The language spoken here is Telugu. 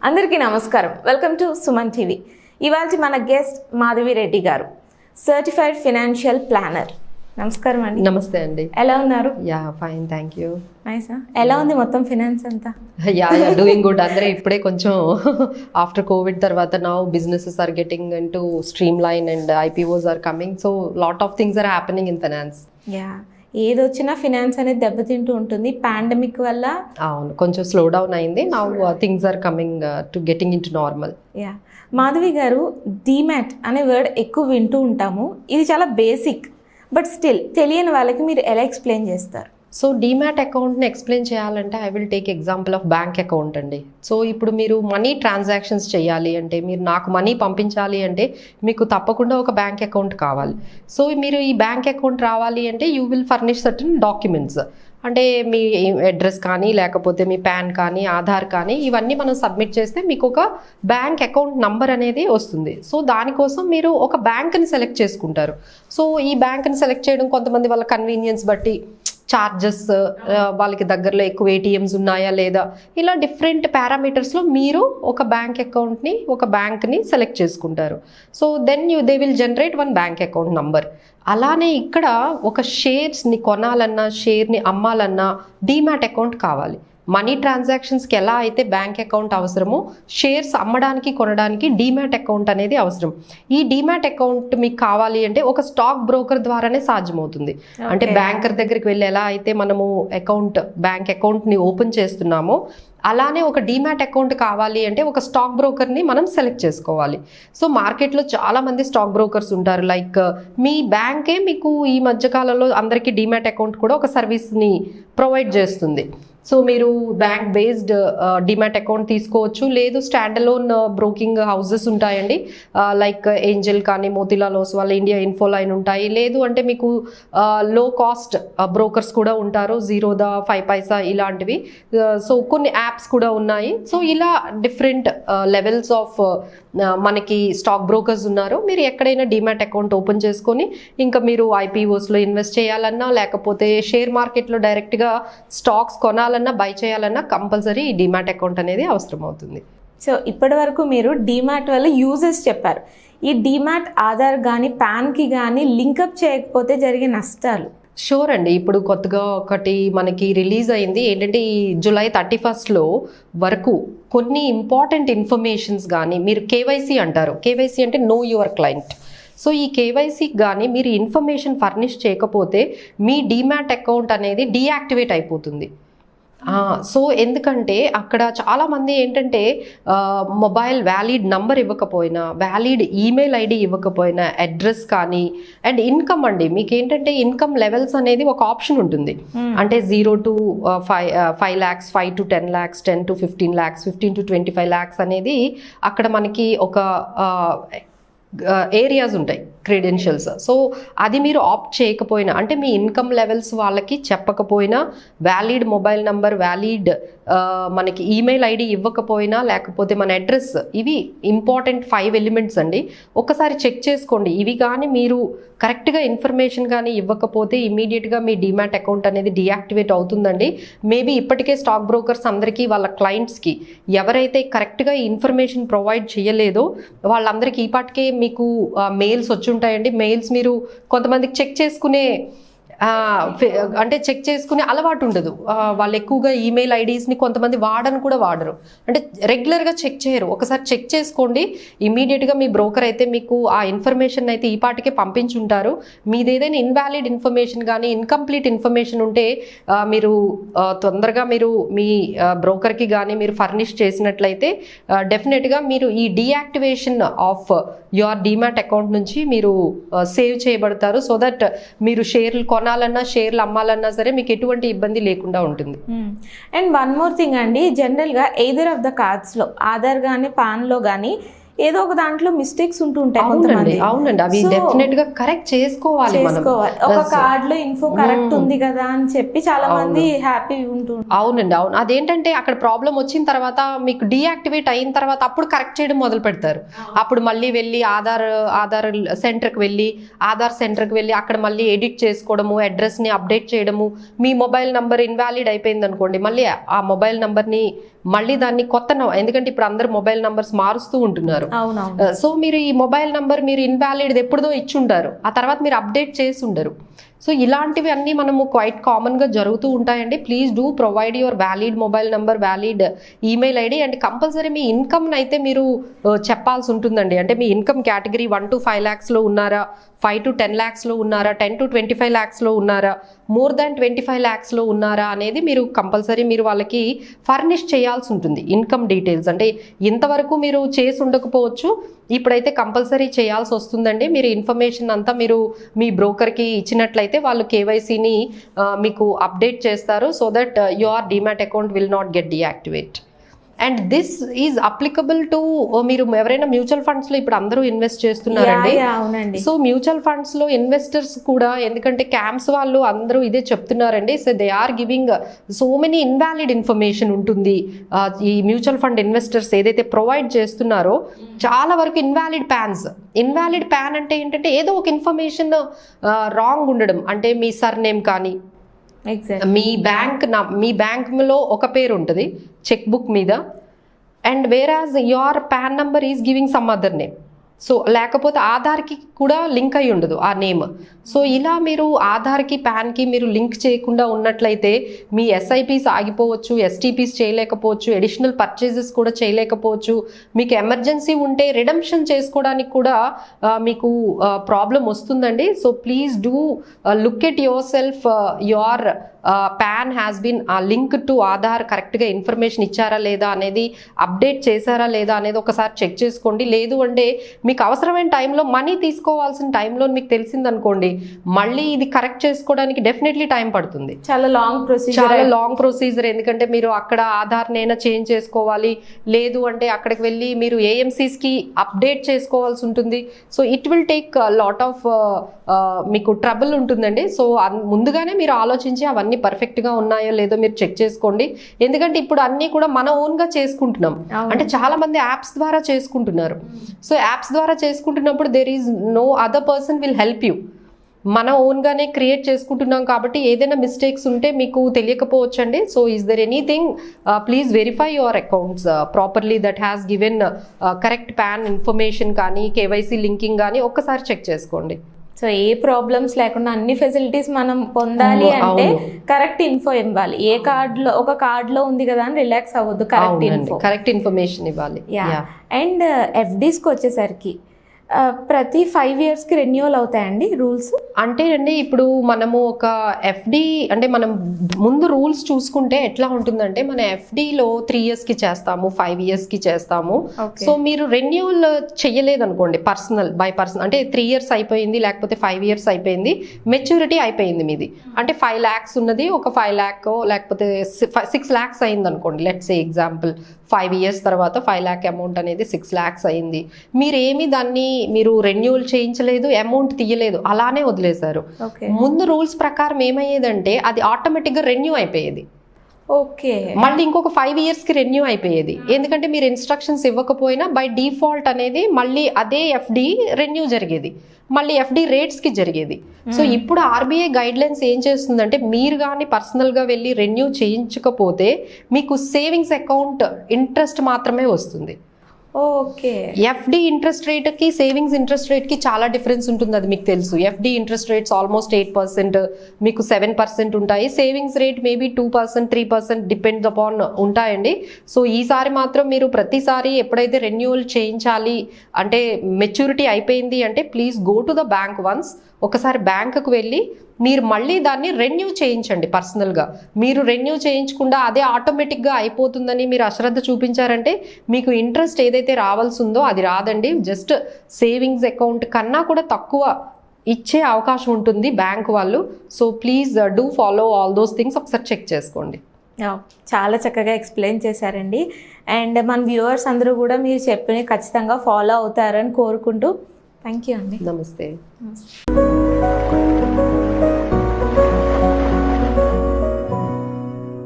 అందరికీ నమస్కారం. Welcome to Suman TV. ఇవాళ మన గెస్ట్ మాధవి రెడ్డి గారు, సర్టిఫైడ్ ఫైనాన్షియల్ ప్లానర్. నమస్కారం అండి. నమస్తే అండి. ఎలా ఉన్నారు? Yeah fine, thank you. నైసా. ఎలా ఉంది మొత్తం ఫైనాన్స్ అంతా? Yeah doing good. అందరే ఇప్పుడే కొంచెం ఆఫ్టర్ కోవిడ్ తర్వాత now businesses are getting into streamline and IPOs are coming, so lot of things are happening in finance. Yeah, ఏది వచ్చినా ఫైనాన్స్ అనేది దెబ్బతింటూ ఉంటుంది. పాండమిక్ వల్ల అవును, కొంచెం స్లో డౌన్ అయింది. Now things are coming to getting into normal. Yeah, Madhavi గారు, డీమ్యాట్ అనే వర్డ్ ఎక్కువ వింటూ ఉంటాము. ఇది చాలా బేసిక్, బట్ స్టిల్ తెలియని వాళ్ళకి మీరు ఎలా ఎక్స్ప్లెయిన్ చేస్తారు? సో డీమ్యాట్ అకౌంట్ని ఎక్స్ప్లెయిన్ చేయాలంటే I will take example of bank account అండి. సో ఇప్పుడు మీరు మనీ ట్రాన్సాక్షన్స్ చేయాలి అంటే, మీరు నాకు మనీ పంపించాలి అంటే మీకు తప్పకుండా ఒక బ్యాంక్ అకౌంట్ కావాలి. సో మీరు ఈ బ్యాంక్ అకౌంట్ రావాలి అంటే you will furnish certain documents. అంటే మీ అడ్రస్ కానీ, లేకపోతే మీ పాన్ కానీ, ఆధార్ కానీ, ఇవన్నీ మనం సబ్మిట్ చేస్తే మీకు ఒక బ్యాంక్ అకౌంట్ నంబర్ అనేది వస్తుంది. సో దానికోసం మీరు ఒక బ్యాంక్ని సెలెక్ట్ చేసుకుంటారు. సో ఈ బ్యాంక్ని సెలెక్ట్ చేయడం కొంతమంది వాళ్ళ కన్వీనియన్స్ బట్టి, చార్జెస్, వాళ్ళకి దగ్గరలో ఎక్కువ ఏటీఎంస్ ఉన్నాయా లేదా, ఇలా డిఫరెంట్ పారామీటర్స్లో మీరు ఒక బ్యాంక్ అకౌంట్ని, ఒక బ్యాంక్ని సెలెక్ట్ చేసుకుంటారు. So then they will generate one bank account number. అలానే ఇక్కడ ఒక షేర్స్ని కొనాలన్నా, షేర్ని అమ్మాలన్నా డీమ్యాట్ అకౌంట్ కావాలి. మనీ ట్రాన్సాక్షన్స్కి ఎలా అయితే బ్యాంక్ అకౌంట్ అవసరమో, షేర్స్ అమ్మడానికి, కొనడానికి డీమ్యాట్ అకౌంట్ అనేది అవసరం. ఈ డీమ్యాట్ అకౌంట్ మీకు కావాలి అంటే ఒక స్టాక్ బ్రోకర్ ద్వారానే సాధ్యమవుతుంది. అంటే బ్యాంకర్ దగ్గరికి వెళ్ళి ఎలా అయితే మనము బ్యాంక్ అకౌంట్ని ఓపెన్ చేస్తున్నామో, అలానే ఒక డీమ్యాట్ అకౌంట్ కావాలి అంటే ఒక స్టాక్ బ్రోకర్ని మనం సెలెక్ట్ చేసుకోవాలి. సో మార్కెట్లో చాలామంది స్టాక్ బ్రోకర్స్ ఉంటారు. లైక్ మీ బ్యాంకే మీకు ఈ మధ్యకాలంలో అందరికీ డీమ్యాట్ అకౌంట్ కూడా ఒక సర్వీస్ని ప్రొవైడ్ చేస్తుంది. సో మీరు బ్యాంక్ బేస్డ్ డీమ్యాట్ అకౌంట్ తీసుకోవచ్చు. లేదు స్టాండ్ అలోన్ బ్రోకింగ్ హౌసెస్ ఉంటాయండి, లైక్ ఏంజల్ కానీ, మోతిలాల్ ఓస్వాల్, ఇండియా ఇన్ఫోలైన్ ఉంటాయి. లేదు అంటే మీకు లో కాస్ట్ బ్రోకర్స్ కూడా ఉంటారు, జీరోదా, 5 పైసా ఇలాంటివి. సో కొన్ని యాప్స్ కూడా ఉన్నాయి. సో ఇలా డిఫరెంట్ లెవెల్స్ ఆఫ్ మనకి స్టాక్ బ్రోకర్స్ ఉన్నారు. మీరు ఎక్కడైనా డీమ్యాట్ అకౌంట్ ఓపెన్ చేసుకొని ఇంకా మీరు ఐపీఓస్లో ఇన్వెస్ట్ చేయాలన్నా, లేకపోతే షేర్ మార్కెట్లో డైరెక్ట్గా స్టాక్స్ కొనాలన్నా, బై చేయాలన్నా కంపల్సరీ ఈ డీమ్యాట్ అకౌంట్ అనేది అవసరం అవుతుంది. సో ఇప్పటి వరకు మీరు డీమ్యాట్ వల్ల యూజెస్ చెప్పారు. ఈ డీమ్యాట్ ఆధార్ కానీ, పాన్కి కానీ లింకప్ చేయకపోతే జరిగే నష్టాలు? షూర్ అండి. ఇప్పుడు కొత్తగా ఒకటి మనకి రిలీజ్ అయింది ఏంటంటే, ఈ జూలై 31 వరకు కొన్ని ఇంపార్టెంట్ ఇన్ఫర్మేషన్స్ కానీ, మీరు కేవైసీ అంటారు, కేవైసీ అంటే నో యువర్ క్లయింట్. సో ఈ కేవైసీకి కానీ మీరు ఇన్ఫర్మేషన్ ఫర్నిష్ చేయకపోతే మీ డీమ్యాట్ అకౌంట్ అనేది డీయాక్టివేట్ అయిపోతుంది. సో ఎందుకంటే అక్కడ చాలామంది ఏంటంటే మొబైల్ వ్యాలిడ్ నంబర్ ఇవ్వకపోయినా, వ్యాలిడ్ ఈమెయిల్ ఐడి ఇవ్వకపోయినా, అడ్రస్ కానీ, అండ్ ఇన్కమ్ అండి, మీకు ఏంటంటే ఇన్కమ్ లెవెల్స్ అనేది ఒక ఆప్షన్ ఉంటుంది. అంటే 0 to 5 lakhs, 5 to 10 lakhs, 10 to 15 lakhs, 15 to 25 lakhs అనేది అక్కడ మనకి ఒక ఏరియాస్ ఉంటాయి, క్రెడెన్షియల్స్. సో అది మీరు ఆప్ట్ చేయకపోయినా, అంటే మీ ఇన్కమ్ లెవెల్స్ వాళ్ళకి చెప్పకపోయినా, వ్యాలిడ్ మొబైల్ నంబర్, వ్యాలిడ్ మనకి ఈమెయిల్ ఐడి ఇవ్వకపోయినా, లేకపోతే మన అడ్రస్, ఇవి ఇంపార్టెంట్ 5 ఎలిమెంట్స్ అండి. ఒకసారి చెక్ చేసుకోండి. ఇవి కానీ మీరు కరెక్ట్గా ఇన్ఫర్మేషన్ కానీ ఇవ్వకపోతే ఇమీడియట్గా మీ డీమ్యాట్ అకౌంట్ అనేది డీయాక్టివేట్ అవుతుందండి. మేబీ ఇప్పటికే స్టాక్ బ్రోకర్స్ అందరికీ వాళ్ళ క్లయింట్స్కి ఎవరైతే కరెక్ట్గా ఇన్ఫర్మేషన్ ప్రొవైడ్ చేయలేదో వాళ్ళందరికీ ఈ పాటికే మీకు మెయిల్స్ వచ్చి ఉంటాయండి. మెయిల్స్ మీరు కొంతమందికి చెక్ చేసుకునే అలవాటు ఉండదు. వాళ్ళు ఎక్కువగా ఈమెయిల్ ఐడీస్ని కొంతమంది వాడరు, అంటే రెగ్యులర్గా చెక్ చేయరు. ఒకసారి చెక్ చేసుకోండి. ఇమీడియట్గా మీ బ్రోకర్ అయితే మీకు ఆ ఇన్ఫర్మేషన్ అయితే ఈ పాటికే పంపించుంటారు. మీది ఏదైనా ఇన్వాలిడ్ ఇన్ఫర్మేషన్ కానీ, ఇన్కంప్లీట్ ఇన్ఫర్మేషన్ ఉంటే మీరు తొందరగా మీరు మీ బ్రోకర్కి కానీ మీరు ఫర్నిష్ చేసినట్లయితే డెఫినెట్గా మీరు ఈ deactivation of your demat account నుంచి మీరు సేవ్ చేయబడతారు. సో దట్ మీరు షేర్లు కొనాలన్నా, షేర్లు అమ్మాలన్నా సరే మీకు ఎటువంటి ఇబ్బంది లేకుండా ఉంటుంది. అండ్ వన్ మోర్ థింగ్ అండి, జనరల్గా ఎయిదర్ ఆఫ్ ద కార్డ్స్లో, ఆధార్ కానీ, పాన్లో కానీ ఏదో ఒక దాంట్లో మిస్టేక్స్ ఉంటూ ఉంటాయి. అవునండి, అవి డెఫినెట్ గా కరెక్ట్ చేసుకోవాలి. ఒక కార్డ్ లో ఇన్ఫో కరెక్ట్ ఉంది కదా అని చెప్పి చాలా మంది హ్యాపీ ఉంటుంది. అవునండి, అవును. అదేంటంటే అక్కడ ప్రాబ్లం వచ్చిన తర్వాత మీకు డీయాక్టివేట్ అయిన తర్వాత అప్పుడు కరెక్ట్ చేయడం మొదలు పెడతారు. అప్పుడు మళ్ళీ వెళ్ళి ఆధార్ సెంటర్కి వెళ్ళి అక్కడ మళ్ళీ ఎడిట్ చేసుకోవడము, అడ్రస్ ని అప్డేట్ చేయడము. మీ మొబైల్ నంబర్ ఇన్వాలిడ్ అయిపోయింది అనుకోండి, మళ్ళీ ఆ మొబైల్ నంబర్ ని మళ్ళీ దాన్ని ఎందుకంటే ఇప్పుడు అందరు మొబైల్ నంబర్స్ మారుస్తూ ఉంటున్నారు. సో మీరు ఈ మొబైల్ నంబర్ మీరు ఇన్వాలిడ్ ఎప్పుడుదో ఇచ్చుంటారు, ఆ తర్వాత మీరు అప్డేట్ చేసి ఉండరు. సో ఇలాంటివి అన్నీ మనము క్వైట్ కామన్గా జరుగుతూ ఉంటాయండి. Please do provide your valid mobile number, valid email ID, and compulsory మీ ఇన్కమ్ని అయితే మీరు చెప్పాల్సి ఉంటుందండి. అంటే మీ ఇన్కమ్ కేటగిరీ 1 to 5 lakhs ఉన్నారా, 5 to 10 lakhs ఉన్నారా, 10 to 25 lakhs ఉన్నారా, మోర్ దాన్ 25 lakhs ఉన్నారా అనేది మీరు కంపల్సరీ మీరు వాళ్ళకి ఫర్నిష్ చేయాల్సి ఉంటుంది. ఇన్కమ్ డీటెయిల్స్ అంటే ఇంతవరకు మీరు చేసి ఉండకపోవచ్చు, ఇప్పుడైతే కంపల్సరీ చేయాల్సి వస్తుందండి. మీరు ఇన్ఫర్మేషన్ అంతా మీరు మీ బ్రోకర్కి ఇచ్చినట్లయితే వాళ్ళు కేవైసీని మీకు అప్డేట్ చేస్తారు, so that your demat account will not get deactivate. And this is applicable to మీరు ఎవరైనా మ్యూచువల్ ఫండ్స్ లో ఇప్పుడు అందరూ ఇన్వెస్ట్ చేస్తున్నారండి. సో మ్యూచువల్ ఫండ్స్ లో ఇన్వెస్టర్స్ కూడా, ఎందుకంటే క్యాంప్స్ వాళ్ళు అందరూ ఇదే చెప్తున్నారండి, so they are giving so many invalid information ఉంటుంది. ఈ మ్యూచువల్ ఫండ్ ఇన్వెస్టర్స్ ఏదైతే ప్రొవైడ్ చేస్తున్నారో చాలా వరకు ఇన్వాలిడ్ ప్యాన్ అంటే ఏంటంటే ఏదో ఒక ఇన్ఫర్మేషన్ రాంగ్ ఉండడం, అంటే మీ సర్నేమ్ కానీ మీ బ్యాంక్లో ఒక పేరు ఉంటుంది చెక్ బుక్ మీద, and whereas your PAN number is giving some other name. So లేకపోతే ఆధార్కి కూడా లింక్ అయి ఉండదు ఆ నేమ్. సో ఇలా మీరు ఆధార్కి ప్యాన్కి మీరు లింక్ చేయకుండా ఉన్నట్లయితే మీ ఎస్ఐపీస్ ఆగిపోవచ్చు, ఎస్టీపీస్ చేయలేకపోవచ్చు, అడిషనల్ పర్చేజెస్ కూడా చేయలేకపోవచ్చు. మీకు ఎమర్జెన్సీ ఉంటే రిడమ్షన్ చేసుకోవడానికి కూడా మీకు ప్రాబ్లం వస్తుందండి. So please do look at yourself, your PAN has been link to Aadhaar, కరెక్ట్గా ఇన్ఫర్మేషన్ ఇచ్చారా లేదా అనేది, అప్డేట్ చేశారా లేదా అనేది ఒకసారి చెక్ చేసుకోండి. లేదు అంటే మీకు అవసరమైన టైంలో మనీ తీసుకోవాల్సిన టైంలో మీకు తెలిసిందనుకోండి, మళ్ళీ ఇది కరెక్ట్ చేసుకోవడానికి డెఫినెట్లీ టైం పడుతుంది. చాలా లాంగ్ ప్రొసీజర్. ఎందుకంటే మీరు అక్కడ ఆధార్నైనా చేంజ్ చేసుకోవాలి, లేదు అంటే అక్కడికి వెళ్ళి మీరు ఏఎంసీస్కి అప్డేట్ చేసుకోవాల్సి ఉంటుంది. So it will take lot of మీకు ట్రబుల్ ఉంటుందండి. సో ముందుగానే మీరు ఆలోచించి అవన్నీ పర్ఫెక్ట్గా ఉన్నాయో లేదో మీరు చెక్ చేసుకోండి. ఎందుకంటే ఇప్పుడు అన్నీ కూడా మన ఓన్గా చేసుకుంటున్నాం, అంటే చాలా మంది యాప్స్ ద్వారా చేసుకుంటున్నారు. సో యాప్స్ ద్వారా చేసుకుంటున్నప్పుడు there is no other person will help you. మన ఓన్గానే క్రియేట్ చేసుకుంటున్నాం కాబట్టి ఏదైనా మిస్టేక్స్ ఉంటే మీకు తెలియకపోవచ్చు అండి. So is there anything, please verify your accounts properly that has given correct PAN information కానీ కేవైసీ లింకింగ్ కానీ ఒక్కసారి చెక్ చేసుకోండి. సో ఏ ప్రాబ్లమ్స్ లేకుండా అన్ని ఫెసిలిటీస్ మనం పొందాలి అంటే కరెక్ట్ ఇన్ఫో ఇవ్వాలి. ఏ కార్డులో ఒక కార్డులో ఉంది కదా అని రిలాక్స్ అవ్వద్దు, కరెక్ట్ ఇన్ఫర్మేషన్ ఇవ్వాలి. అండ్ ఎఫ్డీస్కి వచ్చేసరికి ప్రతి 5 yearsకి రెన్యూవల్ అవుతాయండి రూల్స్? అంటే అండి ఇప్పుడు మనము ఒక ఎఫ్డి అంటే మనం ముందు రూల్స్ చూసుకుంటే ఎట్లా ఉంటుందంటే, మన ఎఫ్డిలో 3 yearsకి చేస్తాము, 5 yearsకి చేస్తాము. సో మీరు రెన్యూవల్ చెయ్యలేదు అనుకోండి, బై పర్సనల్ అంటే 3 years అయిపోయింది లేకపోతే 5 years అయిపోయింది, మెచ్యూరిటీ అయిపోయింది మీది, అంటే 5 lakhs ఉన్నది ఒక 5 lakh లేకపోతే 6 lakhs అయింది అనుకోండి. లెట్స్ సే ఎగ్జాంపుల్ 5 years తర్వాత 5 lakh అమౌంట్ అనేది 6 lakhs అయింది. మీరేమి దాన్ని మీరు రెన్యూవల్ చేయించలేదు, అమౌంట్ తీయలేదు, అలానే వదిలేశారు. ముందు రూల్స్ ప్రకారం ఏమయ్యేదంటే అది ఆటోమేటిక్గా రెన్యూ అయిపోయేది. మళ్ళీ ఇంకొక 5 yearsకి రెన్యూ అయిపోయేది. ఎందుకంటే మీరు ఇన్స్ట్రక్షన్స్ ఇవ్వకపోయినా బై డిఫాల్ట్ అనేది మళ్ళీ అదే ఎఫ్డి రెన్యూ జరిగేది, మళ్ళీ ఎఫ్డి రేట్స్కి జరిగేది. సో ఇప్పుడు ఆర్బీఐ గైడ్ లైన్స్ ఏం చేస్తుందంటే, మీరు కానీ పర్సనల్గా వెళ్ళి రెన్యూ చేయించకపోతే మీకు సేవింగ్స్ అకౌంట్ ఇంట్రెస్ట్ మాత్రమే వస్తుంది. ఎఫ్డి ఇంట్రెస్ట్ రేట్కి సేవింగ్స్ ఇంట్రెస్ట్ రేట్కి చాలా డిఫరెన్స్ ఉంటుంది, అది మీకు తెలుసు. ఎఫ్డి ఇంట్రెస్ట్ రేట్స్ ఆల్మోస్ట్ 8%, మీకు 7% ఉంటాయి. Savings rate maybe 2%, 3% depends upon ఉంటాయండి. సో ఈసారి మాత్రం మీరు ప్రతిసారి ఎప్పుడైతే రెన్యూవల్ చేయించాలి అంటే మెచ్యూరిటీ అయిపోయింది అంటే please go to the bank once. ఒకసారి బ్యాంకుకు వెళ్ళి మీరు మళ్ళీ దాన్ని రెన్యూ చేయించండి. పర్సనల్గా మీరు రెన్యూ చేయించకుండా అదే ఆటోమేటిక్గా అయిపోతుందని మీరు అశ్రద్ధ చూపించారంటే మీకు ఇంట్రెస్ట్ ఏదైతే రావాల్సి ఉందో అది రాదండి. జస్ట్ సేవింగ్స్ అకౌంట్ కన్నా కూడా తక్కువ ఇచ్చే అవకాశం ఉంటుంది బ్యాంక్ వాళ్ళు. So please do follow all those things, ఒకసారి చెక్ చేసుకోండి. చాలా చక్కగా ఎక్స్ప్లెయిన్ చేశారండి. అండ్ మన వ్యూవర్స్ అందరూ కూడా మీరు చెప్పిన ఖచ్చితంగా ఫాలో అవుతారని కోరుకుంటూ థ్యాంక్ యూ అండి. నమస్తే.